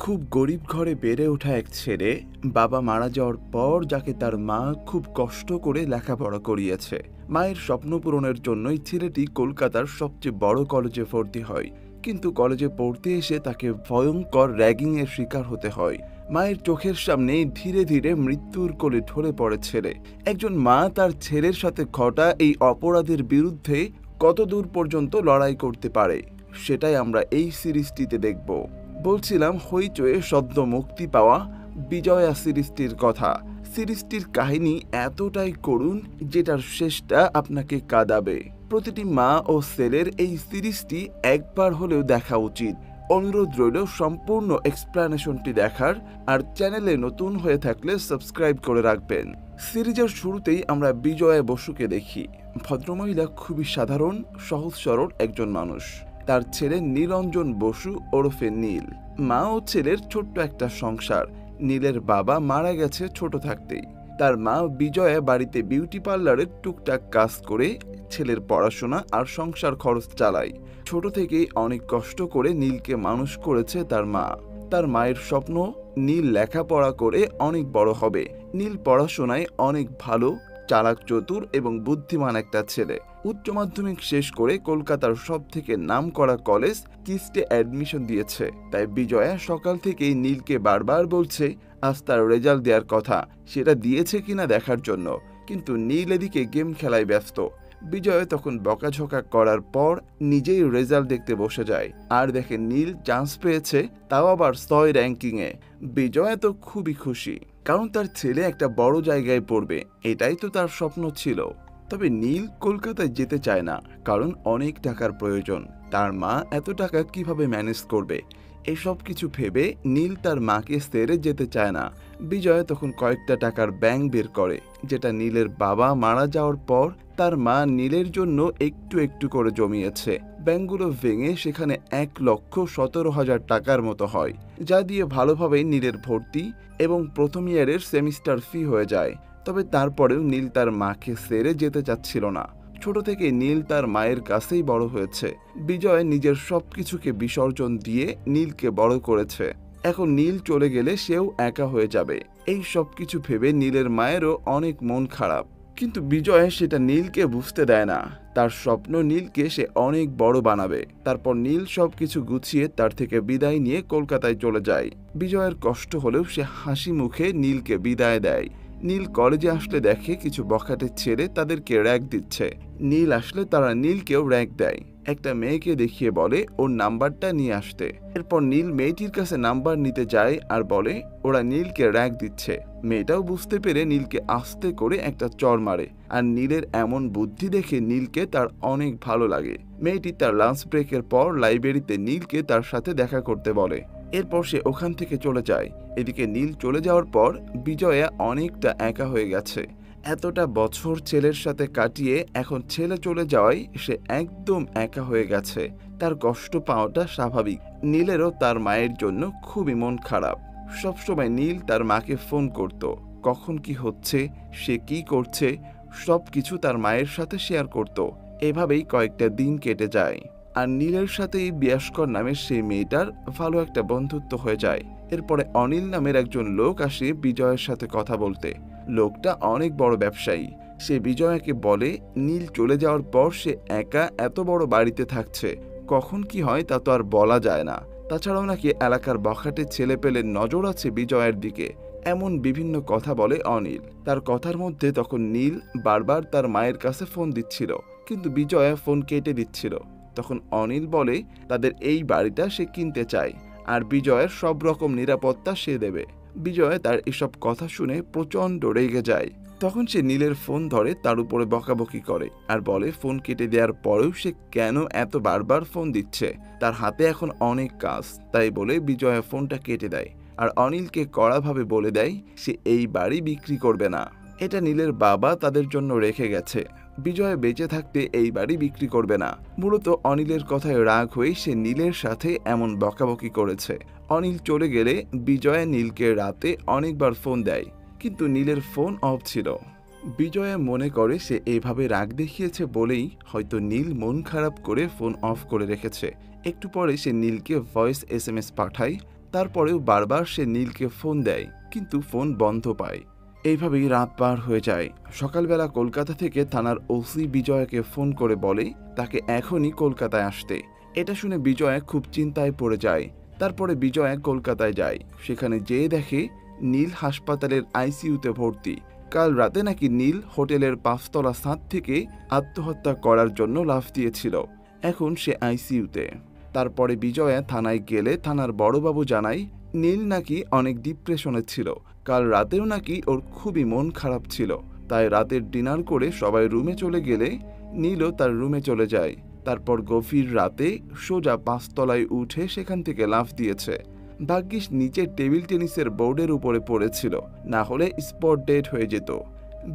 খুব গরিব ঘরে বেড়ে ওঠা এক ছেলে বাবা মারা যাওয়ার পর যাকে তার মা খুব কষ্ট করে লেখাপড়া করিয়েছে। মায়ের স্বপ্ন পূরণের জন্যই ছেলেটি কলকাতার সবচেয়ে বড় কলেজে ভর্তি হয়, কিন্তু কলেজে পড়তে এসে তাকে ভয়ঙ্কর র্যাগিং এর শিকার হতে হয়। মায়ের চোখের সামনেই ধীরে ধীরে মৃত্যুর কোলে ঢলে পড়ে ছেলে। একজন মা তার ছেলের সাথে ঘটা এই অপরাধের বিরুদ্ধে কত দূর পর্যন্ত লড়াই করতে পারে, সেটাই আমরা এই সিরিজটিতে দেখব। বলছিলাম হইচয়ে সদ্য মুক্তি পাওয়া বিজয়া সিরিজটির কথা। সিরিজটির কাহিনী এতটাই করুণ যেটার শেষটা আপনাকে কাঁদাবে। প্রতিটি মা ও ছেলের এই সিরিজটি একবার হলেও দেখা উচিত। অনুরোধ রইল সম্পূর্ণ এক্সপ্লানেশনটি দেখার, আর চ্যানেলে নতুন হয়ে থাকলে সাবস্ক্রাইব করে রাখবেন। সিরিজের শুরুতেই আমরা বিজয়া বসুকে দেখি। ভদ্রমহিলা খুবই সাধারণ, সহজ সরল একজন মানুষ। তার ছেলে নীলরঞ্জন বসু ওরফে নীল। মা ও ছেলের ছোট্ট একটা সংসার। নীলের বাবা মারা গেছে ছোট থাকতেই। তার মা বিজয়া বাড়িতে বিউটি পার্লারের টুকটাক কাজ করে ছেলের পড়াশোনা আর সংসার খরচ চালায়। ছোট থেকেই অনেক কষ্ট করে নীলকে মানুষ করেছে তার মা। তার মায়ের স্বপ্ন নীল লেখাপড়া করে অনেক বড় হবে। নীল পড়াশোনায় অনেক ভালো, চালাক, চতুর এবং বুদ্ধিমান একটা ছেলে। উচ্চ মাধ্যমিক শেষ করে কলকাতার সব থেকে নামকরা কলেজ কিস্টে অ্যাডমিশন দিয়েছে। তাই বিজয়া সকাল থেকেই নীলকে বারবার বলছে আজ তার রেজাল্ট দেওয়ার কথা, সেটা দিয়েছে কিনা দেখার জন্য। কিন্তু নীল এদিকে গেম খেলায় ব্যস্ত। বিজয় তখন বকাঝকা করার পর নিজেই রেজাল্ট দেখতে বসে যায়, আর দেখে নীল চান্স পেয়েছে, তাও আবার 6 র্যাঙ্কিংয়ে। বিজয় তো খুবই খুশি, কারণ তার ছেলে একটা বড় জায়গায় পড়বে, এটাই তো তার স্বপ্ন ছিল। তবে নীল কলকাতায় যেতে চায় না, কারণ অনেক টাকার প্রয়োজন। তার মা এত টাকা কিভাবে ম্যানেজ করবে, এসব কিছু ভেবে নীল তার মাকে ছেড়ে যেতে চায় না। বিজয় তখন কয়েকটা টাকার ব্যাংক বের করে, যেটা নীলের বাবা মারা যাওয়ার পর তার মা নীলের জন্য একটু একটু করে জমিয়েছে। ব্যাংকগুলো ভেঙে সেখানে 1,17,000 টাকার মতো হয়, যা দিয়ে ভালোভাবে নীলের ভর্তি এবং প্রথম ইয়ারের সেমিস্টার ফি হয়ে যায়। তবে তারপরেও নীল তার মাকে ছেড়ে যেতে চাচ্ছিল না। ছোট থেকে নীল তার মায়ের কাছেই বড় হয়েছে। বিজয় নিজের সবকিছুকে বিসর্জন দিয়ে নীলকে বড় করেছে। এখন নীল চলে গেলে সেও একা হয়ে যাবে। এই সবকিছু ভেবে নীলের মায়েরও অনেক মন খারাপ, কিন্তু বিজয় সেটা নীলকে বুঝতে দেয় না। তার স্বপ্ন নীলকে সে অনেক বড় বানাবে। তারপর নীল সবকিছু গুছিয়ে তার থেকে বিদায় নিয়ে কলকাতায় চলে যায়। বিজয়ের কষ্ট হলেও সে হাসি মুখে নীলকে বিদায় দেয়। নীল কলেজে আসলে দেখে কিছু বখাটে ছেলে তাদেরকে র্যাক দিচ্ছে। নীল আসলে তারা নীলকেও র্যাক দেয়। একটা মেয়েকে দেখিয়ে বলে ওর নাম্বারটা নিয়ে আসতে। এরপর নীল মেয়েটির কাছে নাম্বার নিতে যায় আর বলে ওরা নীলকে র্যাক দিচ্ছে। মেয়েটাও বুঝতে পেরে নীলকে আস্তে করে একটা চড় মারে। আর নীলের এমন বুদ্ধি দেখে নীলকে তার অনেক ভালো লাগে। মেয়েটি তার লাঞ্চ ব্রেকের পর লাইব্রেরিতে নীলকে তার সাথে দেখা করতে বলে। এরপর সে ওখান থেকে চলে যায়। এদিকে নীল চলে যাওয়ার পর বিজয়া অনেকটা একা হয়ে গেছে। এতটা বছর ছেলের সাথে কাটিয়ে এখন ছেলে চলে যাওয়ায় সে একদম একা হয়ে গেছে। তার কষ্ট পাওয়াটা স্বাভাবিক। নীলেরও তার মায়ের জন্য খুবই মন খারাপ। সবসময় নীল তার মাকে ফোন করত, কখন কি হচ্ছে, সে কি করছে, সবকিছু তার মায়ের সাথে শেয়ার করত। এভাবেই কয়েকটা দিন কেটে যায়। আর নীলের সাথেই বিয়াস্কর নামের সেই মেয়েটার ভালো একটা বন্ধুত্ব হয়ে যায়। এরপরে অনিল নামের একজন লোক আসে বিজয়ের সাথে কথা বলতে। লোকটা অনেক বড় ব্যবসায়ী। সে বিজয়াকে বলে নীল চলে যাওয়ার পর সে একা এত বড় বাড়িতে থাকছে, কখন কি হয় তা তো আর বলা যায় না। তাছাড়াও নাকি এলাকার বখাটে ছেলে পেলে নজর আছে বিজয়ের দিকে। এমন বিভিন্ন কথা বলে অনিল। তার কথার মধ্যে তখন নীল বারবার তার মায়ের কাছে ফোন দিচ্ছিল, কিন্তু বিজয়া ফোন কেটে দিচ্ছিল। তখন অনিল বলে তাদের এই বাড়িটা সে কিনতে চায়, আর বিজয়ের সব রকম নিরাপত্তা সে দেবে। বিজয় তার এসব কথা শুনে প্রচন্ড রেগে যায়। তখন সে নীলের ফোন ধরে তার উপরে বকাবকি করে আর বলে ফোন কেটে দেওয়ার পরেও সে কেন এত বারবার ফোন দিচ্ছে। তার হাতে এখন অনেক কাজ, তাই বলে বিজয়া ফোনটা কেটে দেয়। আর অনিলকে কড়াভাবে বলে দেয় সে এই বাড়ি বিক্রি করবে না। এটা নীলের বাবা তাদের জন্য রেখে গেছে। বিজয় বেঁচে থাকতে এই বাড়ি বিক্রি করবে না। মূলত অনিলের কথায় রাগ হয়ে সে নীলের সাথে এমন বকাবকি করেছে। অনিল চলে গেলে বিজয় নীলকে রাতে অনেকবার ফোন দেয়, কিন্তু নীলের ফোন অফ ছিল। বিজয়া মনে করে সে এভাবে রাগ দেখিয়েছে বলেই হয়তো নীল মন খারাপ করে ফোন অফ করে রেখেছে। একটু পরে সে নীলকে ভয়েস SMS পাঠায়, তারপরেও বারবার সে নীলকে ফোন দেয়, কিন্তু ফোন বন্ধ পায়। এইভাবেই রাত পার হয়ে যায়। সকালবেলা কলকাতা থেকে থানার ওসি বিজয়াকে ফোন করে বলে তাকে এখনই কলকাতায় আসতে। এটা শুনে বিজয়া খুব চিন্তায় পড়ে যায়। তারপরে বিজয়া কলকাতায় যায়। সেখানে যেয়ে দেখে নীল হাসপাতালের আইসিইউতে ভর্তি। কাল রাতে নাকি নীল হোটেলের 5 তলা ছাদ থেকে আত্মহত্যা করার জন্য লাফ দিয়েছিল। এখন সে আইসিইউতে। তারপরে বিজয়া থানায় গেলে থানার বড়বাবু জানায় নীল নাকি অনেক ডিপ্রেশনে ছিল। কাল রাতেও নাকি ওর খুবই মন খারাপ ছিল। তাই রাতের ডিনার করে সবাই রুমে চলে গেলে নীলও তার রুমে চলে যায়। তারপর গভীর রাতে সোজা 5 তলায় উঠে সেখান থেকে লাফ দিয়েছে। ভাগ্যিস নিচে টেবিল টেনিসের বোর্ডের উপরে পড়েছিল, না হলে স্পট ডেড হয়ে যেত।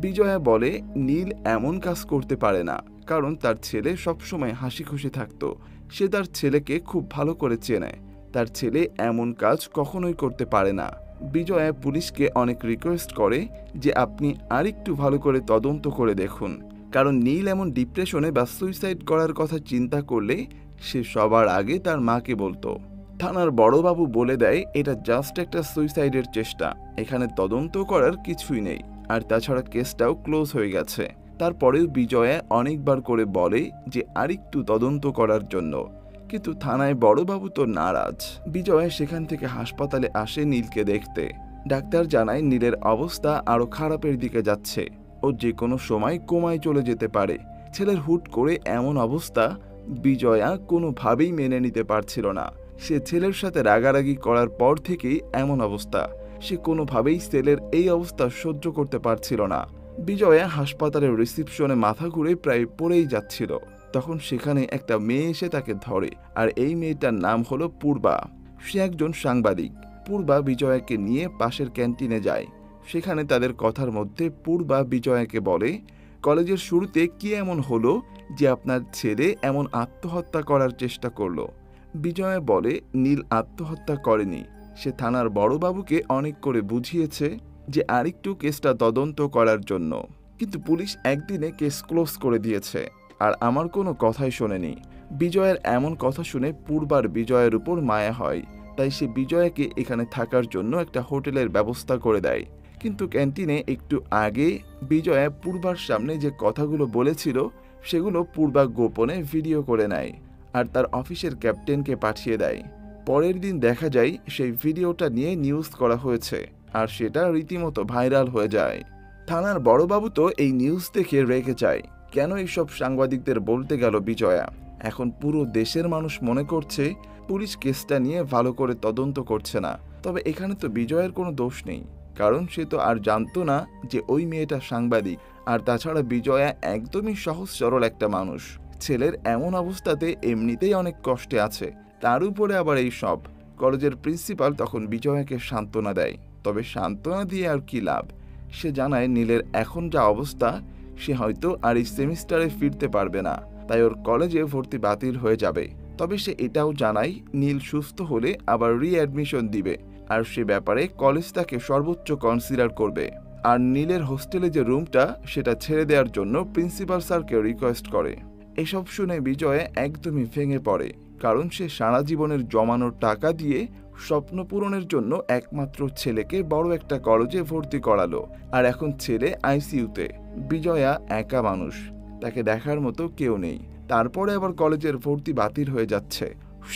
বিজয়া বলে নীল এমন কাজ করতে পারে না, কারণ তার ছেলে সবসময় হাসি খুশি থাকতো। সে তার ছেলেকে খুব ভালো করে চেনে। তার ছেলে এমন কাজ কখনোই করতে পারে না। বিজয়া পুলিশকে অনেক রিকোয়েস্ট করে যে আপনি আরেকটু ভালো করে তদন্ত করে দেখুন, কারণ নীল এমন ডিপ্রেশনে বা সুইসাইড করার কথা চিন্তা করলে সে সবার আগে তার মাকে বলতো। থানার বড়বাবু বলে দেয় এটা জাস্ট একটা সুইসাইডের চেষ্টা, এখানে তদন্ত করার কিছুই নেই, আর তাছাড়া কেসটাও ক্লোজ হয়ে গেছে। তারপরেও বিজয়া অনেকবার করে বলে যে আরেকটু তদন্ত করার জন্য, কিন্তু থানায় বড়বাবু তো নারাজ। বিজয়া সেখান থেকে হাসপাতালে আসে নীলকে দেখতে। ডাক্তার জানায় নীলের অবস্থা আরো খারাপের দিকে যাচ্ছে, ও যে কোনো সময় কোমায় চলে যেতে পারে। ছেলের হুট করে এমন অবস্থা বিজয়া কোনোভাবেই মেনে নিতে পারছিল না। সে ছেলের সাথে রাগারাগি করার পর থেকেই এমন অবস্থা। সে কোনোভাবেই ছেলের এই অবস্থা সহ্য করতে পারছিল না। বিজয়া হাসপাতালের রিসিপশনে মাথা ঘুরে প্রায় পড়েই যাচ্ছিল। তখন সেখানে একটা মেয়ে এসে তাকে ধরে, আর এই মেয়েটার নাম হলো পূর্বা। সে একজন সাংবাদিক। পূর্বা বিজয়াকে নিয়ে পাশের ক্যান্টিনে যায়। সেখানে তাদের কথার মধ্যে পূর্বা বিজয়াকে বলে কলেজের শুরুতে কি এমন হলো যে আপনার ছেলে এমন আত্মহত্যা করার চেষ্টা করলো। বিজয়া বলে নীল আত্মহত্যা করেনি। সে থানার বড়বাবুকে অনেক করে বুঝিয়েছে যে আরেকটু কেসটা তদন্ত করার জন্য, কিন্তু পুলিশ একদিনে কেস ক্লোজ করে দিয়েছে, আর আমার কোনো কথাই শোনেনি। বিজয়ের এমন কথা শুনে পূর্বার বিজয়ের উপর মায়া হয়। তাই সে বিজয়াকে এখানে থাকার জন্য একটা হোটেলের ব্যবস্থা করে দেয়। কিন্তু ক্যান্টিনে একটু আগে বিজয়া পূর্বার সামনে যে কথাগুলো বলেছিল সেগুলো পূর্বা গোপনে ভিডিও করে নেয়, আর তার অফিসের ক্যাপ্টেনকে পাঠিয়ে দেয়। পরের দিন দেখা যায় সেই ভিডিওটা নিয়ে নিউজ করা হয়েছে, আর সেটা রীতিমতো ভাইরাল হয়ে যায়। থানার বড়বাবু তো এই নিউজ দেখে রেগে যায়। কেন এইসব সাংবাদিকদের বলতে গেল বিজয়া? এখন পুরো দেশের মানুষ মনে করছে পুলিশ কেসটা নিয়ে ভালো করে তদন্ত করছে না। তবে এখানে তো বিজয়ের কোনো দোষ নেই, কারণ সে তো আর জানতো না যে ওই মেয়েটা সাংবাদিক। আর তাছাড়া বিজয়া একদমই সহজ সরল একটা মানুষ। ছেলের এমন অবস্থাতে এমনিতেই অনেক কষ্টে আছে, তার উপরে আবার এই সব। কলেজের প্রিন্সিপাল তখন বিজয়াকে সান্ত্বনা দেয়। তবে সান্ত্বনা দিয়ে আর কি লাভ? সে জানায় নীলের এখন যা অবস্থা, সে হয়তো আর এই সেমিস্টারে ফিরতে পারবে না, তাই ওর কলেজে ভর্তি বাতিল হয়ে যাবে। তবে সে এটাও জানায় নীল সুস্থ হলে আবার রিঅ্যাডমিশন দিবে, আর সে ব্যাপারে কলেজ তাকে সর্বোচ্চ কনসিডার করবে। আর নীলের হোস্টেলে যে রুমটা সেটা ছেড়ে দেওয়ার জন্য প্রিন্সিপাল স্যারকে রিকোয়েস্ট করে। এসব শুনে বিজয় একদমই ভেঙে পড়ে, কারণ সে সারা জীবনের জমানোর টাকা দিয়ে স্বপ্ন পূরণের জন্য একমাত্র ছেলেকে বড় একটা কলেজে ভর্তি করালো, আর এখন ছেলে আইসিইউতে। বিজয়া একা মানুষ, তাকে দেখার মতো কেউ নেই। তারপরে আবার কলেজের ভর্তি বাতিল হয়ে যাচ্ছে।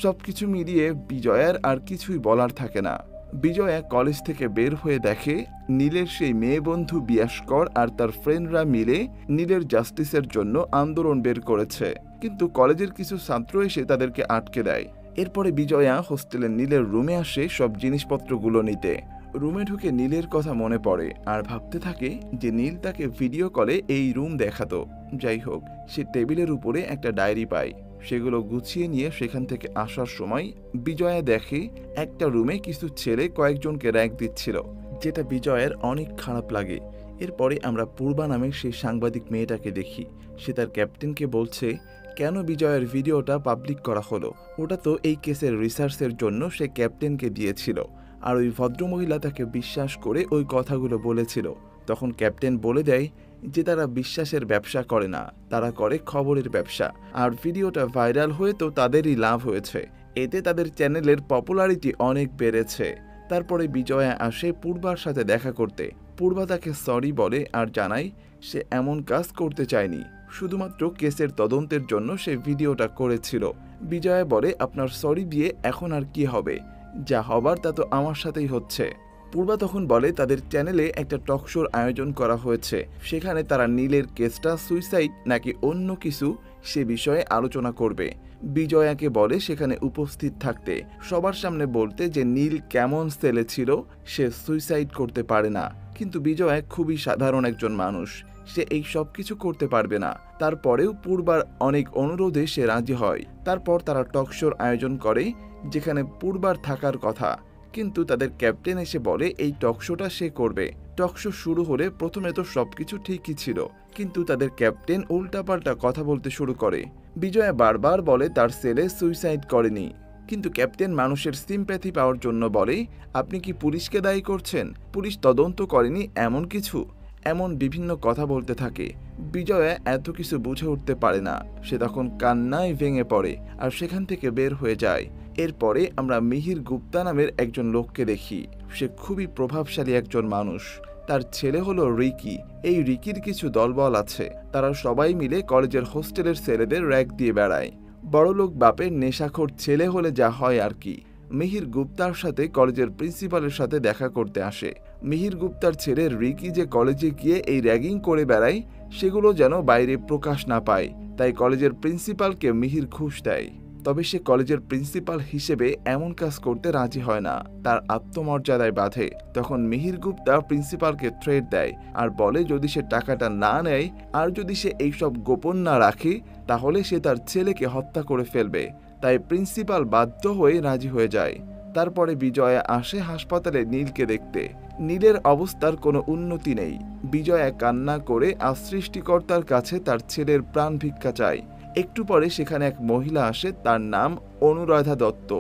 সবকিছু মিলিয়ে বিজয়ার আর কিছুই বলার থাকে না। বিজয়া কলেজ থেকে বের হয়ে দেখে নীলের সেই মেয়ে বন্ধু বিয়াসকর আর তার ফ্রেন্ডরা মিলে নীলের জাস্টিসের জন্য আন্দোলন বের করেছে, কিন্তু কলেজের কিছু ছাত্র এসে তাদেরকে আটকে দেয়। এরপরে বিজয়া হোস্টেলের নীলের রুমে আসে সব জিনিসপত্রগুলো নিতে। রুমে ঢুকে নীলের কথা মনে পড়ে, আর ভাবতে থাকে যে নীল তাকে ভিডিও কলে এই রুম দেখাতো। যাই হোক, সে টেবিলের উপরে একটা ডায়েরি পায়। সেগুলো গুছিয়ে নিয়ে সেখান থেকে আসার সময় বিজয়া দেখে একটা রুমে কিছু ছেলে কয়েকজনকে র‍্যাগ দিচ্ছিল, যেটা বিজয়ের অনেক খারাপ লাগে। এরপরে আমরা পূর্বা নামে সেই সাংবাদিক মেয়েটাকে দেখি। সে তার ক্যাপ্টেনকে বলছে কেন বিজয়ের ভিডিওটা পাবলিক করা হলো। ওটা তো এই কেসের রিসার্চের জন্য সে ক্যাপ্টেনকে দিয়েছিল, আর ওই ভদ্রমহিলা তাকে বিশ্বাস করে ওই কথাগুলো বলেছিল। তখন ক্যাপ্টেন বলে দেয় যে তারা বিশ্বাসের ব্যবসা করে না, তারা করে খবরের ব্যবসা, আর ভিডিওটা ভাইরাল হয়ে তো তাদেরই লাভ হয়েছে। এতে তাদের চ্যানেলের পপুলারিটি অনেক বেড়েছে। তারপরে বিজয়া আসে পূর্বার সাথে দেখা করতে। পূর্বা তাকে সরি বলে আর জানায় সে এমন কাজ করতে চায়নি, শুধুমাত্র কেসের তদন্তের জন্য সে ভিডিওটা করেছিল। বিজয়া বলে, আপনার সরি দিয়ে এখন আর কি হবে, যা হবার তা তো আমার সাথেই হচ্ছে। পূর্বা তখন বলে তাদের চ্যানেলে একটা টকশোর আয়োজন করা হয়েছে, সেখানে তারা নীলের কেসটা সুইসাইড নাকি অন্য কিছু সে বিষয়ে আলোচনা করবে। বিজয়াকে বলে সেখানে উপস্থিত থাকতে, সবার সামনে বলতে যে নীল কেমন ছেলে ছিল, সে সুইসাইড করতে পারে না। কিন্তু বিজয়া খুবই সাধারণ একজন মানুষ, সে এই সব কিছু করতে পারবে না। তারপরেও পূর্বার অনেক অনুরোধে সে রাজি হয়। তারপর তারা টকশোর আয়োজন করে যেখানে পূর্বার থাকার কথা, কিন্তু তাদের ক্যাপ্টেন এসে বলে এই টকশোটা সে করবে। টকশো শুরু হলে প্রথমে তো সবকিছু ঠিকই ছিল, কিন্তু তাদের ক্যাপ্টেন উল্টাপাল্টা কথা বলতে শুরু করে। বিজয়া বারবার বলে তার ছেলে সুইসাইড করেনি, কিন্তু ক্যাপ্টেন মানুষের সিম্প্যাথি পাওয়ার জন্য বলে, আপনি কি পুলিশকে দায়ী করছেন? পুলিশ তদন্ত করেনি এমন কিছু, এমন বিভিন্ন কথা বলতে থাকে। বিজয়া এত কিছু বুঝে উঠতে পারে না, সে তখন কান্নায় ভেঙে পড়ে আর সেখান থেকে বের হয়ে যায়। এরপরে আমরা মিহির গুপ্তা নামের একজন লোককে দেখি। সে খুবই প্রভাবশালী একজন মানুষ। তার ছেলে হলো রিকি। এই রিকির কিছু দলবল আছে, তারা সবাই মিলে কলেজের হোস্টেলের ছেলেদের র্যাগ দিয়ে বেড়ায়। বড়লোক বাপের নেশাখোর ছেলে হলে যা হয় আর কি। মিহির গুপ্তার সাথে কলেজের প্রিন্সিপালের সাথে দেখা করতে আসে। মিহির গুপ্তার ছেলে রিকি যে কলেজে গিয়ে এই র্যাগিং করে বেড়ায় সেগুলো যেন বাইরে প্রকাশ না পায়, তাই কলেজের প্রিন্সিপালকে মিহির ঘুষ দেয়। তবে সে কলেজের প্রিন্সিপাল হিসেবে এমন কাজ করতে রাজি হয় না, তার আত্মমর্যাদায় বাধে। তখন মিহির গুপ্তা প্রিন্সিপালকে থ্রেট দেয় আর বলে যদি সে টাকাটা না নেয় আর যদি সে এইসব গোপন না রাখে তাহলে সে তার ছেলেকে হত্যা করে ফেলবে। তাই প্রিন্সিপাল বাধ্য হয়ে রাজি হয়ে যায়। তারপরে বিজয়া আসে হাসপাতালে নীলকে দেখতে। নীলের অবস্থার কোনো উন্নতি নেই। বিজয়া কান্না করে আর সৃষ্টিকর্তার কাছে তার ছেলের প্রাণ ভিক্ষা চায়। একটু পরে সেখানে এক মহিলা আসে, তার নাম অনুরাধা দত্ত।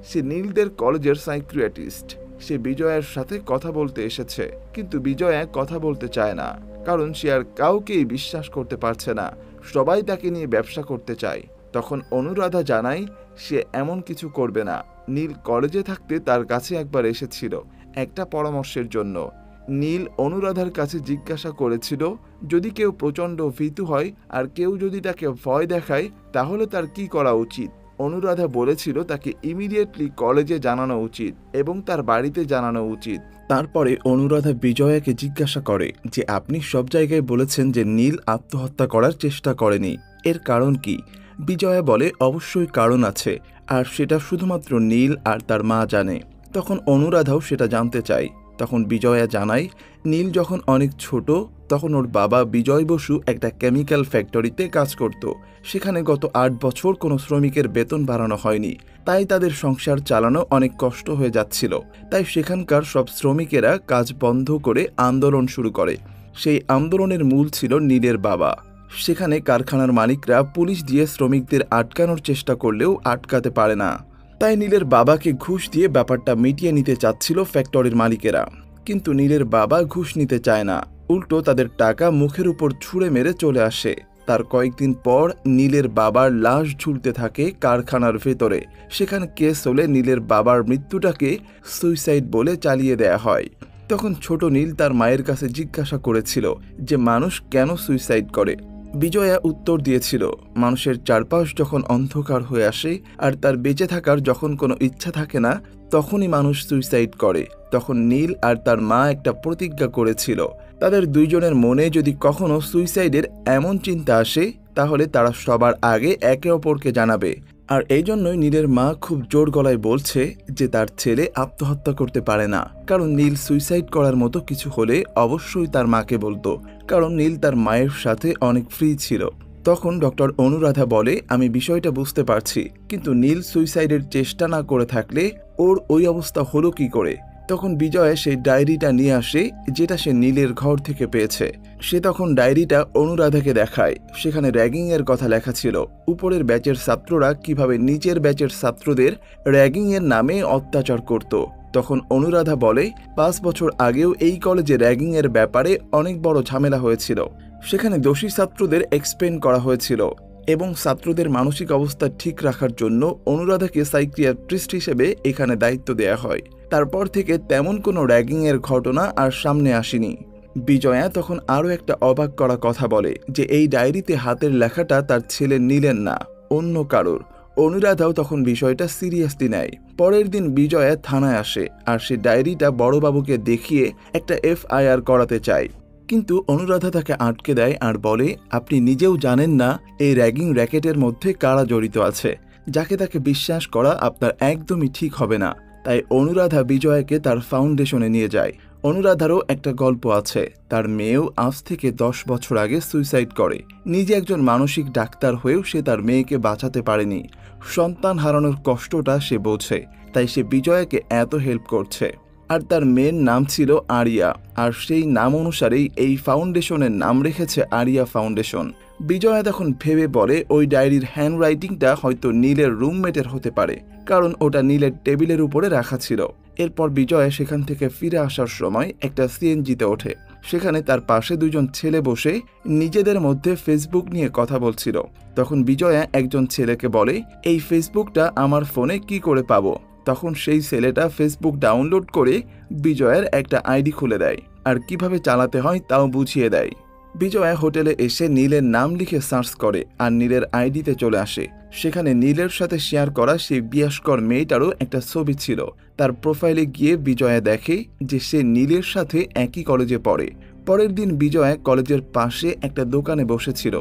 সে নীলদের কলেজের সাইকিয়াট্রিস্ট। সে বিজয়ার সাথে কথা বলতে এসেছে, কিন্তু বিজয়া কথা বলতে চায় না, কারণ সে আর কাউকেই বিশ্বাস করতে পারছে না। সবাই তাকে নিয়ে ব্যবসা করতে চায়। তখন অনুরাধা জানায় সে এমন কিছু করবে না। নীল কলেজে থাকতে তার কাছে একবার এসেছিল একটা পরামর্শের জন্য। নীল অনুরাধার কাছে জিজ্ঞাসা করেছিল যদি কেউ প্রচণ্ড ভীতু হয় আর কেউ যদি তাকে ভয় দেখায় তাহলে তার কি করা উচিত। অনুরাধা বলেছিল তাকে ইমিডিয়েটলি কলেজে জানানো উচিত এবং তার বাড়িতে জানানো উচিত। তারপরে অনুরাধা বিজয়াকে জিজ্ঞাসা করে যে আপনি সব জায়গায় বলেছেন যে নীল আত্মহত্যা করার চেষ্টা করেনি, এর কারণ কি? বিজয়া বলে অবশ্যই কারণ আছে, আর সেটা শুধুমাত্র নীল আর তার মা জানে। তখন অনুরাধাও সেটা জানতে চায়। তখন বিজয়া জানায় নীল যখন অনেক ছোট তখন ওর বাবা বিজয় বসু একটা কেমিক্যাল ফ্যাক্টরিতে কাজ করত। সেখানে গত 8 বছর কোনো শ্রমিকের বেতন বাড়ানো হয়নি, তাই তাদের সংসার চালানো অনেক কষ্ট হয়ে যাচ্ছিল। তাই সেখানকার সব শ্রমিকেরা কাজ বন্ধ করে আন্দোলন শুরু করে। সেই আন্দোলনের মূল ছিল নীলের বাবা। সেখানে কারখানার মালিকরা পুলিশ দিয়ে শ্রমিকদের আটকানোর চেষ্টা করলেও আটকাতে পারে না। তাই নীলের বাবাকে ঘুষ দিয়ে ব্যাপারটা মিটিয়ে নিতে চাচ্ছিল ফ্যাক্টরির মালিকেরা, কিন্তু নীলের বাবা ঘুষ নিতে চায় না, উল্টো তাদের টাকা মুখের উপর ছুঁড়ে মেরে চলে আসে। তার কয়েকদিন পর নীলের বাবার লাশ ঝুলতে থাকে কারখানার ভেতরে। সেখানে কেস হলে নীলের বাবার মৃত্যুটাকে সুইসাইড বলে চালিয়ে দেয়া হয়। তখন ছোট নীল তার মায়ের কাছে জিজ্ঞাসা করেছিল যে মানুষ কেন সুইসাইড করে। বিজয়া উত্তর দিয়েছিল মানুষের চারপাশ যখন অন্ধকার হয়ে আসে আর তার বেঁচে থাকার যখন কোনো ইচ্ছা থাকে না তখনই মানুষ সুইসাইড করে। তখন নীল আর তার মা একটা প্রতিজ্ঞা করেছিল তাদের দুইজনের মনে যদি কখনো সুইসাইডের এমন চিন্তা আসে তাহলে তারা সবার আগে একে অপরকে জানাবে। আর এই জন্যই নীলের মা খুব জোর গলায় বলছে যে তার ছেলে আত্মহত্যা করতে পারে না, কারণ নীল সুইসাইড করার মতো কিছু হলে অবশ্যই তার মাকে বলতো, কারণ নীল তার মায়ের সাথে অনেক ফ্রি ছিল। তখন ডক্টর অনুরাধা বলে আমি বিষয়টা বুঝতে পারছি, কিন্তু নীল সুইসাইডের চেষ্টা না করে থাকলে ওর ওই অবস্থা হলো কি করে? তখন বিজয় সেই ডায়েরিটা নিয়ে আসে যেটা সে নীলের ঘর থেকে পেয়েছে। সে তখন ডায়েরিটা অনুরাধাকে দেখায়। সেখানে র্যাগিং এর কথা লেখা ছিল, উপরের ব্যাচের ছাত্ররা কিভাবে নিচের ব্যাচের ছাত্রদের র্যাগিং এর নামে অত্যাচার করত। তখন অনুরাধা বলে 5 বছর আগেও এই কলেজে র্যাগিং এর ব্যাপারে অনেক বড় ঝামেলা হয়েছিল। সেখানে দোষী ছাত্রদের এক্সপ্লেন করা হয়েছিল এবং ছাত্রদের মানসিক অবস্থা ঠিক রাখার জন্য অনুরাধাকে সাইকিয়াট্রিস্ট হিসেবে এখানে দায়িত্ব দেয়া হয়। তারপর থেকে তেমন কোনো র্যাগিংয়ের ঘটনা আর সামনে আসেনি। বিজয়া তখন আরও একটা অবাক করা কথা বলে যে এই ডায়েরিতে হাতের লেখাটা তার ছেলে নীলের না, অন্য কারোর। অনুরাধাও তখন বিষয়টা সিরিয়াসলি নেয়। পরের দিন বিজয়া থানায় আসে আর সে ডায়েরিটা বড়বাবুকে দেখিয়ে একটা FIR করাতে চায়, কিন্তু অনুরাধা তাকে আটকে দেয় আর বলে আপনি নিজেও জানেন না এই র্যাগিং র্যাকেটের মধ্যে কারা জড়িত আছে, যাকে তাকে বিশ্বাস করা আপনার একদমই ঠিক হবে না। তাই অনুরাধা বিজয়াকে তার ফাউন্ডেশনে নিয়ে যায়। অনুরাধারও একটা গল্প আছে, তার মেয়েও আজ থেকে 10 বছর আগে সুইসাইড করে। নিজে একজন মানসিক ডাক্তার হয়েও সে তার মেয়েকে বাঁচাতে পারেনি। সন্তান হারানোর কষ্টটা সে বোঝে, তাই সে বিজয়াকে এত হেল্প করছে। আর তার মেয়ের নাম ছিল আরিয়া, আর সেই নাম অনুসারেই এই ফাউন্ডেশনের নাম রেখেছে আরিয়া ফাউন্ডেশন। বিজয়া তখন ভেবে বলে ওই ডায়েরির হ্যান্ডরাইটিংটা হয়তো নীলের রুমমেটের হতে পারে, কারণ ওটা নীলের টেবিলের উপরে রাখা ছিল। এরপর বিজয়া সেখান থেকে ফিরে আসার সময় একটা CNGতে ওঠে। সেখানে তার পাশে দুজন ছেলে বসে নিজেদের মধ্যে ফেসবুক নিয়ে কথা বলছিল। তখন বিজয়া একজন ছেলেকে বলে এই ফেসবুকটা আমার ফোনে কি করে পাবো। তখন সেই ছেলেটা ফেসবুক ডাউনলোড করে বিজয়ের একটা আইডি খুলে দেয় আর কিভাবে চালাতে হয় তাও বুঝিয়ে দেয়। বিজয়া হোটেলে এসে নীলের নাম লিখে সার্চ করে আর নীলের আইডিতে চলে আসে। সেখানে নীলের সাথে শেয়ার করা সেই বিয়াসকর মেয়েটারও একটা ছবি ছিল। তার প্রোফাইলে গিয়ে বিজয়া দেখে যে সে নীলের সাথে একই কলেজে পড়ে। পরের দিন বিজয়া কলেজের পাশে একটা দোকানে বসেছিল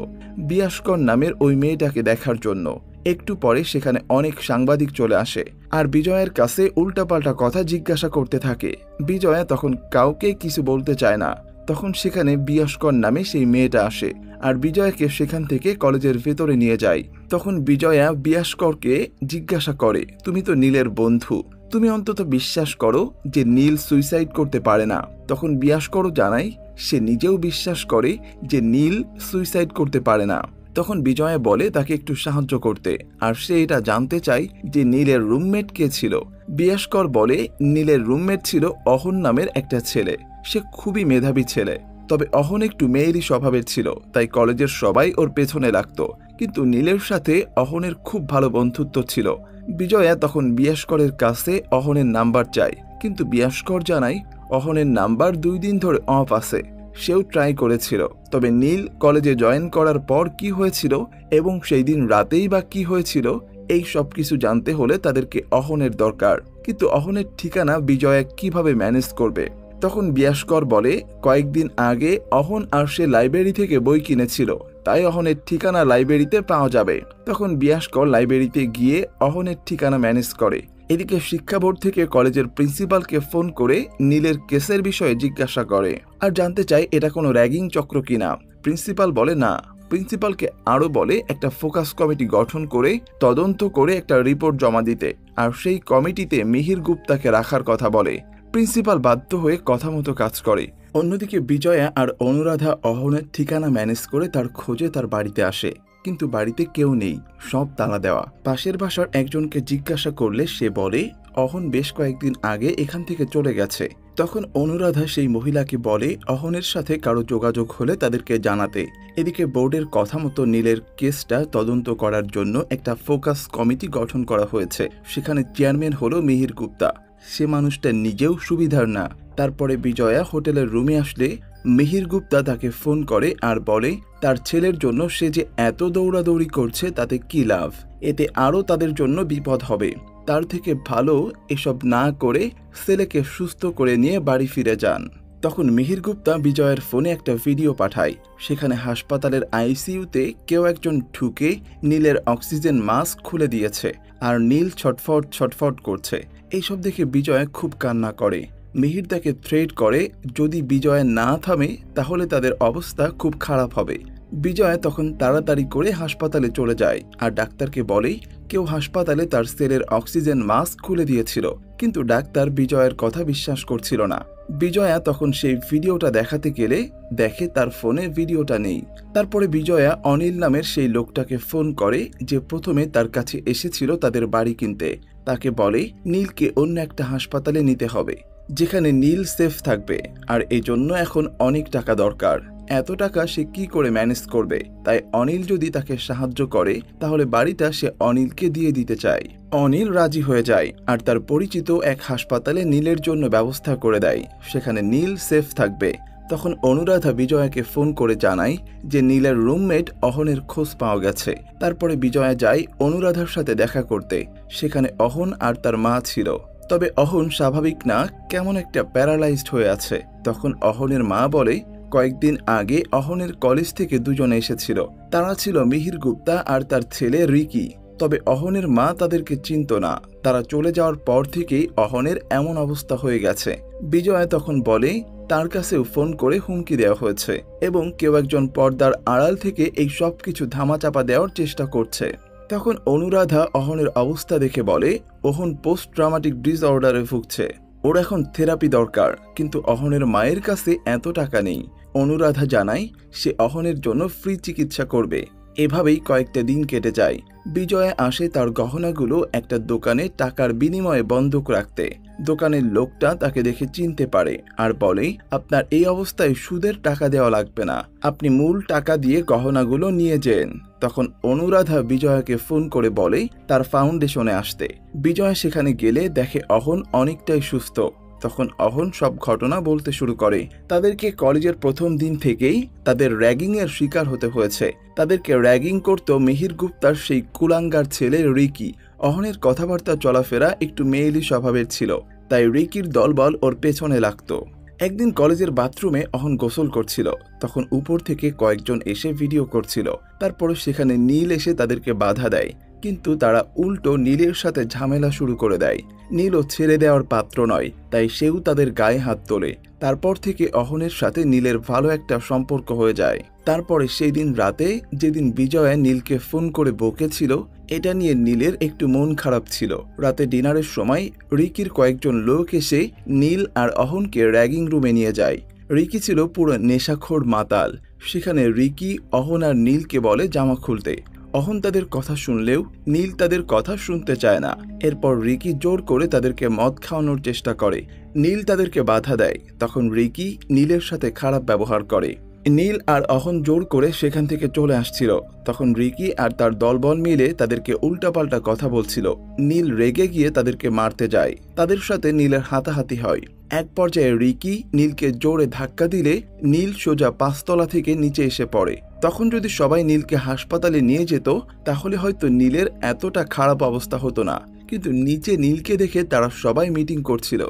বিয়াসকর নামের ওই মেয়েটাকে দেখার জন্য। একটু পরে সেখানে অনেক সাংবাদিক চলে আসে আর বিজয়ের কাছে উল্টাপাল্টা কথা জিজ্ঞাসা করতে থাকে। বিজয়া তখন কাউকে কিছু বলতে চায় না। তখন সেখানে বিয়াসকর নামে সেই মেয়েটা আসে আর বিজয়াকে সেখান থেকে কলেজের ভেতরে নিয়ে যায়। তখন বিজয়া বিয়াসকরকে জিজ্ঞাসা করে তুমি তো নীলের বন্ধু, তুমি অন্তত বিশ্বাস করো যে নীল সুইসাইড করতে পারে না। তখন বিয়াসকরও জানায় সে নিজেও বিশ্বাস করে যে নীল সুইসাইড করতে পারে না। তখন বিজয়া বলে তাকে একটু সাহায্য করতে, আর সে এটা জানতে চায় যে নীলের রুমমেট কে ছিল। বিয়াসকর বলে নীলের রুমমেট ছিল অহন নামের একটা ছেলে। সে খুবই মেধাবী ছেলে, তবে অহন একটু মেয়েলি স্বভাবের ছিল, তাই কলেজের সবাই ওর পেছনে লাগতো। কিন্তু নীলের সাথে অহনের খুব ভালো বন্ধুত্ব ছিল। বিজয়া তখন বিয়াসকরের কাছে অহনের নাম্বার চায়, কিন্তু বিয়াসকর জানায় অহনের নাম্বার 2 দিন ধরে অফ আছে। সেও ট্রাই করেছিল, তবে নীল কলেজে জয়েন করার পর কি হয়েছিল এবং সেই দিন রাতেই বা কি হয়েছিল এই সব কিছু জানতে হলে তাদেরকে অহনের দরকার। কিন্তু অহনের ঠিকানা বিজয়া কিভাবে ম্যানেজ করবে? তখন বিয়াসকর বলে কয়েকদিন আগে অহন আর সে লাইব্রেরি থেকে বই কিনেছিল, তাই অহনের ঠিকানা লাইব্রেরিতে পাওয়া যাবে। তখন বিয়াসকর লাইব্রেরিতে গিয়ে অহনের ঠিকানা ম্যানেজ করে। এদিকে শিক্ষা বোর্ড থেকে কলেজের প্রিন্সিপালকে ফোন করে নীলের কেসের বিষয়ে জিজ্ঞাসা করে আর জানতে চায় এটা কোনো র্যাগিং চক্র কিনা। প্রিন্সিপাল বলে না। প্রিন্সিপালকে আরও বলে একটা ফোকাস কমিটি গঠন করে তদন্ত করে একটা রিপোর্ট জমা দিতে, আর সেই কমিটিতে মিহির গুপ্তাকে রাখার কথা বলে। প্রিন্সিপাল বাধ্য হয়ে কথা মতো কাজ করে। অন্যদিকে বিজয়া আর অনুরাধা অহনের ঠিকানা ম্যানেজ করে তার খোঁজে তার বাড়িতে আসে, কিন্তু বাড়িতে কেউ নেই, সব তালা দেওয়া। পাশের বাসার একজনকে জিজ্ঞাসা করলে সে বলে অহন বেশ কয়েকদিন আগে এখান থেকে চলে গেছে। তখন অনুরাধা সেই মহিলাকে বলে অহনের সাথে কারো যোগাযোগ হলে তাদেরকে জানাতে। এদিকে বোর্ডের কথা মতো নীলের কেসটা তদন্ত করার জন্য একটা ফোকাস কমিটি গঠন করা হয়েছে। সেখানে চেয়ারম্যান হলো মিহির গুপ্তা। সে মানুষটা নিজেও সুবিধার না। তারপরে বিজয়া হোটেলের রুমে আসলে মিহির গুপ্তা তাকে ফোন করে আর বলে তার ছেলের জন্য সে যে এত দৌড়াদৌড়ি করছে তাতে কি লাভ, এতে আরও তাদের জন্য বিপদ হবে। তার থেকে ভালো এসব না করে ছেলেকে সুস্থ করে নিয়ে বাড়ি ফিরে যান। তখন মিহির গুপ্তা বিজয়ের ফোনে একটা ভিডিও পাঠায়। সেখানে হাসপাতালের ICUতে কেউ একজন ঢুকে নীলের অক্সিজেন মাস্ক খুলে দিয়েছে আর নীল ছটফট ছটফট করছে। এইসব দেখে বিজয় খুব কান্না করে। মিহির তাকে থ্রেট করে যদি বিজয় না থামে তাহলে তাদের অবস্থা খুব খারাপ হবে। বিজয় তখন তাড়াতাড়ি করে হাসপাতালে চলে যায় আর ডাক্তারকে বলে কেউ হাসপাতালে তার ছেলের অক্সিজেন মাস্ক খুলে দিয়েছিল, কিন্তু ডাক্তার বিজয়ের কথা বিশ্বাস করছিল না। বিজয়া তখন সেই ভিডিওটা দেখাতে গেলে দেখে তার ফোনে ভিডিওটা নেই। তারপরে বিজয়া অনিল নামের সেই লোকটাকে ফোন করে যে প্রথমে তার কাছে এসেছিল তাদের বাড়ি কিনতে। তাকে বলে নীলকে অন্য একটা হাসপাতালে নিতে হবে যেখানে নীল সেফ থাকবে, আর এই জন্য এখন অনেক টাকা দরকার। এত টাকা সে কি করে ম্যানেজ করবে। তাই অনিল যদি তাকে সাহায্য করে তাহলে বাড়িটা সে অনিলকে দিয়ে দিতে চায়। অনিল রাজি হয়ে যায় আর তার পরিচিত এক হাসপাতালে নীলের জন্য ব্যবস্থা করে দেয়, সেখানে নীল সেফ থাকবে। তখন অনুরাধা বিজয়াকে ফোন করে জানায় যে নীলের রুমমেট অহনের খোঁজ পাওয়া গেছে। তারপরে বিজয়া যায় অনুরাধার সাথে দেখা করতে। সেখানে অহন আর তার মা ছিল, তবে অহন স্বাভাবিক না, কেমন একটা প্যারালাইজড হয়ে আছে। তখন অহনের মা বলে কয়েকদিন আগে অহনের কলেজ থেকে দুজন এসেছিল, তারা ছিল মিহির গুপ্তা আর তার ছেলে রিকি। তবে অহনের মা তাদেরকে চিনত না, তারা চলে যাওয়ার পর থেকেই অহনের এমন অবস্থা হয়ে গেছে। বিজয়া তখন বলে তার কাছেও ফোন করে হুমকি দেওয়া হয়েছে এবং কেউ একজন পর্দার আড়াল থেকে এই সব কিছু ধামাচাপা দেওয়ার চেষ্টা করছে। তখন অনুরাধা অহনের অবস্থা দেখে বলে অহন পোস্ট ট্রমাটিক ডিসঅর্ডারে ভুগছে, ওর এখন থেরাপি দরকার, কিন্তু অহনের মায়ের কাছে এত টাকা নেই। অনুরাধা জানায় সে অহনের জন্য ফ্রি চিকিৎসা করবে। এভাবেই কয়েকটা দিন কেটে যায়। বিজয়া আসে তার গহনাগুলো একটা দোকানে টাকার বিনিময়ে বন্ধক রাখতে। দোকানের লোকটা তাকে দেখে চিনতে পারে আর বলে আপনার এই অবস্থায় সুদের টাকা দেওয়া লাগবে না, আপনি মূল টাকা দিয়ে গহনাগুলো নিয়ে যেন। তখন অনুরাধা বিজয়াকে ফোন করে বলে তার ফাউন্ডেশনে আসতে। বিজয়া সেখানে গেলে দেখে অহন অনেকটাই সুস্থ। তখন অহন সব ঘটনা বলতে শুরু করে। তাদেরকে কলেজের প্রথম দিন থেকেই তাদের র্যাগিং এর শিকার হতে হয়েছে। তাদেরকে র্যাগিং করত মিহির গুপ্তার সেই কুলাঙ্গার ছেলে রিকি। অহনের কথাবার্তা চলাফেরা একটু মেয়েলি স্বভাবের ছিল, তাই রিকির দলবল ওর পেছনে লাগতো। একদিন কলেজের বাথরুমে অহন গোসল করছিল, তখন উপর থেকে কয়েকজন এসে ভিডিও করছিল। তারপরে সেখানে নীল এসে তাদেরকে বাধা দেয়, কিন্তু তারা উল্টো নীলের সাথে ঝামেলা শুরু করে দেয়। নীলও ছেড়ে দেওয়ার পাত্র নয়, তাই সেও তাদের গায়ে হাত তোলে। তারপর থেকে অহনের সাথে নীলের ভালো একটা সম্পর্ক হয়ে যায়। তারপরে সেই দিন রাতে যেদিন বিজয়া নীলকে ফোন করে বকেছিল, এটা নিয়ে নীলের একটু মন খারাপ ছিল। রাতে ডিনারের সময় রিকির কয়েকজন লোক এসে নীল আর অহনকে র্যাগিং রুমে নিয়ে যায়। রিকি ছিল পুরো নেশাখোর মাতাল। সেখানে রিকি অহন আর নীলকে বলে জামা খুলতে। অহন তাদের কথা শুনলেও নীল তাদের কথা শুনতে চায় না। এরপর রিকি জোর করে তাদেরকে মদ খাওয়ানোর চেষ্টা করে। নীল তাদেরকে বাধা দেয়। তখন রিকি নীলের সাথে খারাপ ব্যবহার করে। নীল আর অহন জোর করে সেখান থেকে চলে আসছিল। তখন রিকি আর তার দলবল মিলে তাদেরকে উল্টাপাল্টা কথা বলছিল। নীল রেগে গিয়ে তাদেরকে মারতে যায়। তাদের সাথে নীলের হাতাহাতি হয়। এক পর্যায়ে রিকি নীলকে জোরে ধাক্কা দিলে নীল সোজা 5 তলা থেকে নিচে এসে পড়ে। তখন যদি সবাই নীলকে হাসপাতালে নিয়ে যেত তাহলে হয়তো নীলের এতটা খারাপ অবস্থা হতো না, কিন্তু নিচে নীলকে দেখে তারা সবাই মিটিং করছিল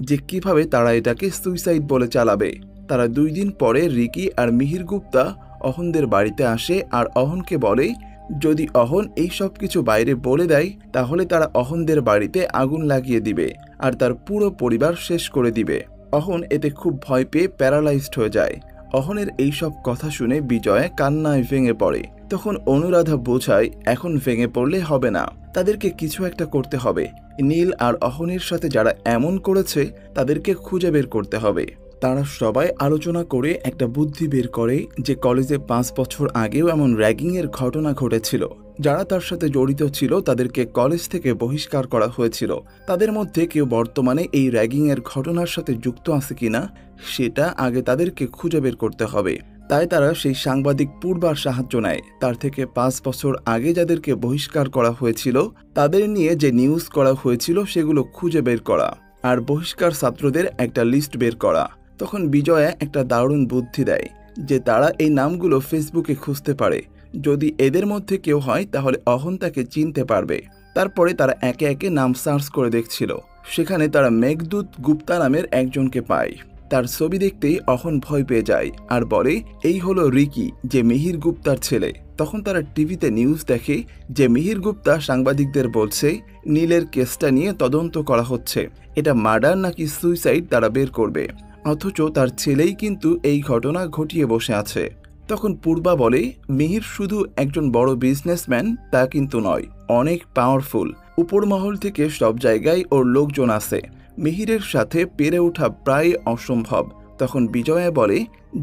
যে কিভাবে তারা এটাকে সুইসাইড বলে চালাবে। তারা 2 দিন পরে রিকি আর মিহির গুপ্তা অহনদের বাড়িতে আসে আর অহনকে বলে যদি অহন এই সব কিছু বাইরে বলে দেয় তাহলে তারা অহনদের বাড়িতে আগুন লাগিয়ে দিবে আর তার পুরো পরিবার শেষ করে দিবে। অহন এতে খুব ভয় পেয়ে প্যারালাইজড হয়ে যায়। অহনের এইসব কথা শুনে বিজয় কান্নায় ভেঙে পড়ে। তখন অনুরাধা বোঝায় এখন ভেঙে পড়লে হবে না, তাদেরকে কিছু একটা করতে হবে। নীল আর অহনের সাথে যারা এমন করেছে তাদেরকে খুঁজে বের করতে হবে। তারা সবাই আলোচনা করে একটা বুদ্ধি বের করে যে কলেজে 5 বছর আগেও এমন র্যাগিংয়ের ঘটনা ঘটেছিল। যারা তার সাথে জড়িত ছিল তাদেরকে কলেজ থেকে বহিষ্কার করা হয়েছিল। তাদের মধ্যে কেউ বর্তমানে এই র্যাগিংয়ের ঘটনার সাথে যুক্ত আছে কিনা সেটা আগে তাদেরকে খুঁজে বের করতে হবে। তাই তারা সেই সাংবাদিক পূর্বার সাহায্য নেয়। তার থেকে 5 বছর আগে যাদেরকে বহিষ্কার করা হয়েছিল তাদের নিয়ে যে নিউজ করা হয়েছিল সেগুলো খুঁজে বের করা আর বহিষ্কার ছাত্রদের একটা লিস্ট বের করা। তখন বিজয়া একটা দারুণ বুদ্ধি দেয় যে তারা এই নামগুলো ফেসবুকে খুঁজতে পারে। যদি এদের মধ্যে কেউ হয় তাহলে অহন তাকে চিনতে পারবে। তারপরে তারা একে একে নাম সার্চ করে দেখছিল। সেখানে তারা মেঘদূত গুপ্তা নামের একজনকে পায়। তার ছবি দেখতেই অহন ভয় পেয়ে যায় আর বলে এই হলো রিকি, যে মিহির গুপ্তার ছেলে। তখন তারা টিভিতে নিউজ দেখে যে মিহির গুপ্তা সাংবাদিকদের বলছে নীলের কেসটা নিয়ে তদন্ত করা হচ্ছে, এটা মার্ডার নাকি সুইসাইড তারা বের করবে। অথচ তার ছেলেই কিন্তু এই ঘটনা ঘটিয়ে বসে আছে। তখন পূর্বা বলে মিহির শুধু একজন বড় বিজনেসম্যান তা কিন্তু নয়, অনেক পাওয়ারফুল। উপর মহল থেকে সব জায়গায় ওর লোকজন আছে, মিহিরের সাথে পেরে ওঠা প্রায় অসম্ভব। তখন বিজয়া বলে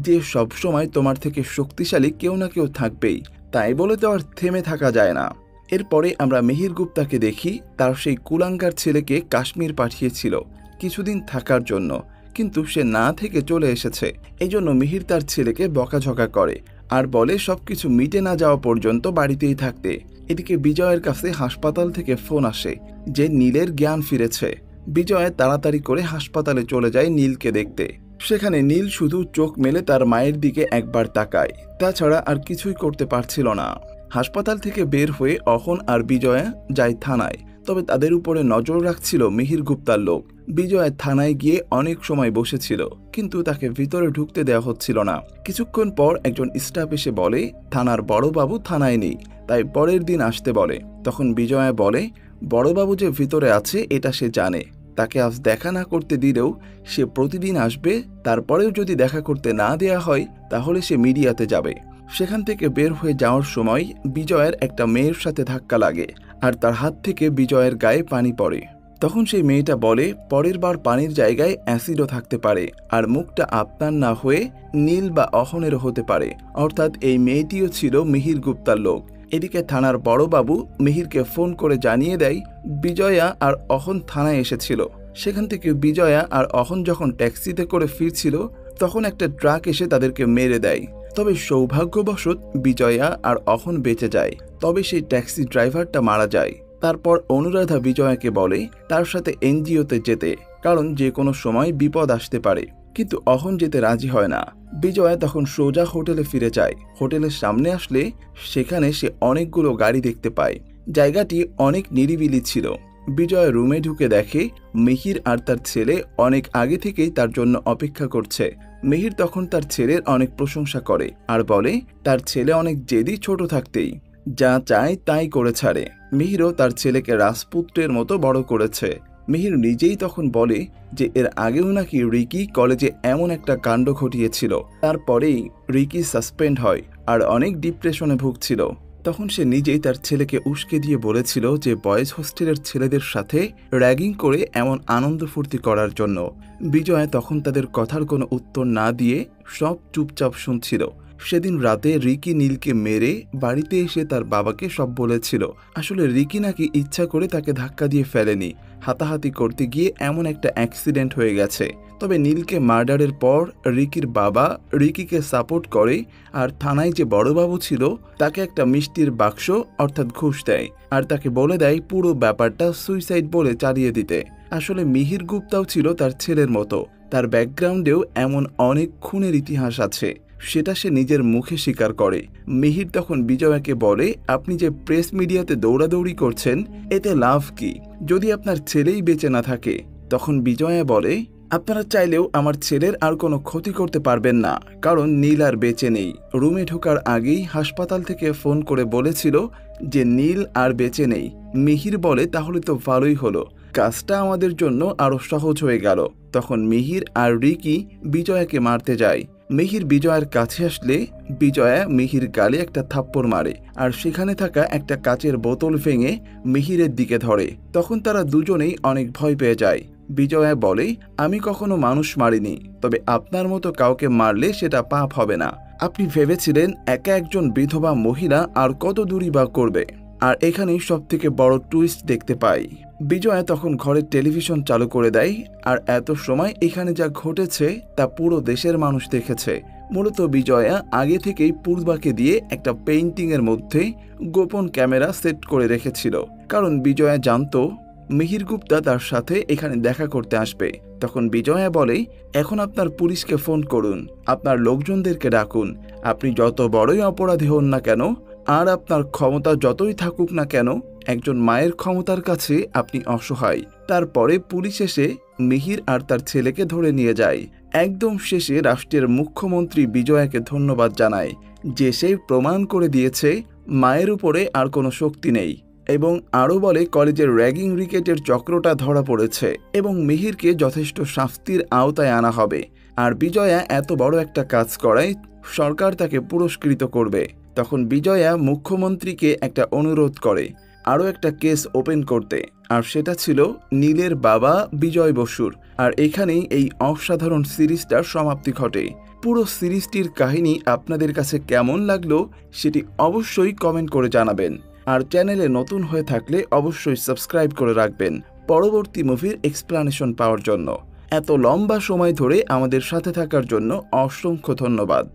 যে সবসময় তোমার থেকে শক্তিশালী কেউ না কেউ থাকবেই, তাই বলে তো আর থেমে থাকা যায় না। এরপরে আমরা মিহির গুপ্তাকে দেখি তার সেই কুলাঙ্গার ছেলেকে কাশ্মীর পাঠিয়েছিল কিছুদিন থাকার জন্য, কিন্তু সে না থেকে চলে এসেছে। এই জন্য মিহির তার ছেলেকে বকাঝকা করে আর বলে সবকিছু মিটে না যাওয়া পর্যন্ত বাড়িতেই থাকতে। এদিকে বিজয়ের কাছে হাসপাতাল থেকে ফোন আসে যে নীলের জ্ঞান ফিরেছে। বিজয় তাড়াতাড়ি করে হাসপাতালে চলে যায় নীলকে দেখতে। সেখানে নীল শুধু চোখ মেলে তার মায়ের দিকে একবার তাকায়, তাছাড়া আর কিছুই করতে পারছিল না। হাসপাতাল থেকে বের হয়ে অহন আর বিজয়া যায় থানায়, তবে তাদের উপরে নজর রাখছিল মিহির গুপ্তার লোক। বিজয় থানায় গিয়ে অনেক সময় বসেছিল, কিন্তু তাকে ভিতরে ঢুকতে দেওয়া হচ্ছিল না। কিছুক্ষণ পর একজন স্টাফ এসে বলে থানার বড়বাবু থানায় নেই, তাই পরের দিন আসতে বলে। তখন বিজয়া বলে বড়বাবু যে ভিতরে আছে এটা সে জানে, তাকে আজ দেখা না করতে দিলেও সে প্রতিদিন আসবে, তারপরেও যদি দেখা করতে না দেয়া হয় তাহলে সে মিডিয়াতে যাবে। সেখান থেকে বের হয়ে যাওয়ার সময় বিজয়ের একটা মেয়ের সাথে ধাক্কা লাগে আর তার হাত থেকে বিজয়ের গায়ে পানি পড়ে। তখন সেই মেয়েটা বলে পরের বার পানির জায়গায় অ্যাসিডও থাকতে পারে আর মুখটা আপনার না হয়ে নীল বা অহনেরও হতে পারে, অর্থাৎ এই মেয়েটিও ছিল মিহির গুপ্তার লোক। এদিকে থানার বড়বাবু মিহিরকে ফোন করে জানিয়ে দেয় বিজয়া আর অহন থানায় এসেছিল। সেখান থেকে বিজয়া আর অহন যখন ট্যাক্সিতে করে ফিরছিল তখন একটা ট্রাক এসে তাদেরকে মেরে দেয়। তবে সৌভাগ্যবশত বিজয়া আর অহন বেঁচে যায়, তবে সেই ট্যাক্সি ড্রাইভারটা মারা যায়। তারপর অনুরাধা বিজয়াকে বলে তার সাথে এনজিওতে যেতে, কারণ যে কোনো সময় বিপদ আসতে পারে, কিন্তু অহন যেতে রাজি হয় না। বিজয়া তখন সোজা হোটেলে ফিরে যায়। হোটেলের সামনে আসলে সেখানে সে অনেকগুলো গাড়ি দেখতে পায়। জায়গাটি অনেক নিরিবিলি ছিল। বিজয় রুমে ঢুকে দেখে মিহির আর তার ছেলে অনেক আগে থেকেই তার জন্য অপেক্ষা করছে। মিহির তখন তার ছেলের অনেক প্রশংসা করে আর বলে তার ছেলে অনেক জেদি ছোট থাকতেই যা চায় তাই করে ছাড়ে। মিহিরও তার ছেলেকে রাজপুত্রের মতো বড় করেছে। মিহির নিজেই তখন বলে যে এর আগেও নাকি রিকি কলেজে এমন একটা কাণ্ড ঘটিয়েছিল, তারপরেই রিকি সাসপেন্ড হয় আর অনেক ডিপ্রেশনে ভুগছিল। তখন সে নিজেই তার ছেলেকে উস্কে দিয়ে বলেছিল যে বয়েজ হোস্টেলের ছেলেদের সাথে র্যাগিং করে এমন আনন্দ ফুর্তি করার জন্য। বিজয় তখন তাদের কথার কোনো উত্তর না দিয়ে সব চুপচাপ শুনছিল। সেদিন রাতে রিকি নীলকে মেরে বাড়িতে এসে তার বাবাকে সব বলেছিল। আসলে রিকি নাকি ইচ্ছা করে তাকে ধাক্কা দিয়ে ফেলেনি, হাতাহাতি করতে গিয়ে এমন একটা অ্যাক্সিডেন্ট হয়ে গেছে। তবে নীলকে মার্ডারের পর রিকির বাবা রিকিকে সাপোর্ট করে আর থানায় যে বড়বাবু ছিল তাকে একটা মিষ্টির বাক্স অর্থাৎ ঘুষ দেয় আর তাকে বলে দেয় পুরো ব্যাপারটা সুইসাইড বলে চালিয়ে দিতে। আসলে মিহির গুপ্তাও ছিল তার ছেলের মতো, তার ব্যাকগ্রাউন্ডেও এমন অনেক খুনের ইতিহাস আছে, সেটা সে নিজের মুখে স্বীকার করে। মিহির তখন বিজয়াকে বলে আপনি যে প্রেস মিডিয়াতে দৌড়াদৌড়ি করছেন এতে লাভ কি যদি আপনার ছেলেই বেঁচে না থাকে। তখন বিজয়া বলে আপনারা চাইলেও আমার ছেলের আর কোনো ক্ষতি করতে পারবেন না, কারণ নীল আর বেঁচে নেই। রুমে ঢোকার আগেই হাসপাতাল থেকে ফোন করে বলেছিল যে নীল আর বেঁচে নেই। মিহির বলে তাহলে তো ভালোই হলো, কাজটা আমাদের জন্য আরো সহজ হয়ে গেল। তখন মিহির আর রিকি বিজয়াকে মারতে যায়। মিহির বিজয়ের কাছে আসলে বিজয়া মিহির গালে একটা থাপ্পড় মারে আর সেখানে থাকা একটা কাচের বোতল ভেঙে মিহিরের দিকে ধরে। তখন তারা দুজনেই অনেক ভয় পেয়ে যায়। বিজয়া বলে আমি কখনো মানুষ মারিনি, তবে আপনার মতো কাউকে মারলে সেটা পাপ হবে না। আপনি ভেবেছিলেন একা একজন বিধবা মহিলা আর কত দূরই বা করবে। আর এখানেই সব থেকে বড় টুইস্ট দেখতে পাই। বিজয়া তখন ঘরের টেলিভিশন চালু করে দেয় আর এত সময় এখানে যা ঘটেছে তা পুরো দেশের মানুষ দেখেছে। মূলত বিজয়া আগে থেকেই পূর্বাকে দিয়ে একটা পেইন্টিং এর মধ্যে গোপন ক্যামেরা সেট করে রেখেছিল, কারণ বিজয়া জানতো মিহির গুপ্তা তার সাথে এখানে দেখা করতে আসবে। তখন বিজয়া বলে এখন আপনার পুলিশকে ফোন করুন, আপনার লোকজনদেরকে ডাকুন, আপনি যত বড়ই অপরাধী হন না কেন আর আপনার ক্ষমতা যতই থাকুক না কেন একজন মায়ের ক্ষমতার কাছে আপনি অসহায়। তারপরে পুলিশ এসে মিহির আর তার ছেলেকে ধরে নিয়ে যায়। একদম শেষে রাষ্ট্রের মুখ্যমন্ত্রী বিজয়াকে ধন্যবাদ জানায় যে সে প্রমাণ করে দিয়েছে মায়ের উপরে আর কোনো শক্তি নেই, এবং আরও বলে কলেজের র্যাগিং রিকেটের চক্রটা ধরা পড়েছে এবং মিহিরকে যথেষ্ট শাস্তির আওতায় আনা হবে। আর বিজয়া এত বড় একটা কাজ করায় সরকার তাকে পুরস্কৃত করবে। তখন বিজয়া মুখ্যমন্ত্রীকে একটা অনুরোধ করে আরও একটা কেস ওপেন করতে, আর সেটা ছিল নীলের বাবা বিজয় বসুর। আর এখানেই এই অসাধারণ সিরিজটার সমাপ্তি ঘটে। পুরো সিরিজটির কাহিনী আপনাদের কাছে কেমন লাগলো সেটি অবশ্যই কমেন্ট করে জানাবেন, আর চ্যানেলে নতুন হয়ে থাকলে অবশ্যই সাবস্ক্রাইব করে রাখবেন পরবর্তী মুভির এক্সপ্লানেশন পাওয়ার জন্য। এত লম্বা সময় ধরে আমাদের সাথে থাকার জন্য অসংখ্য ধন্যবাদ।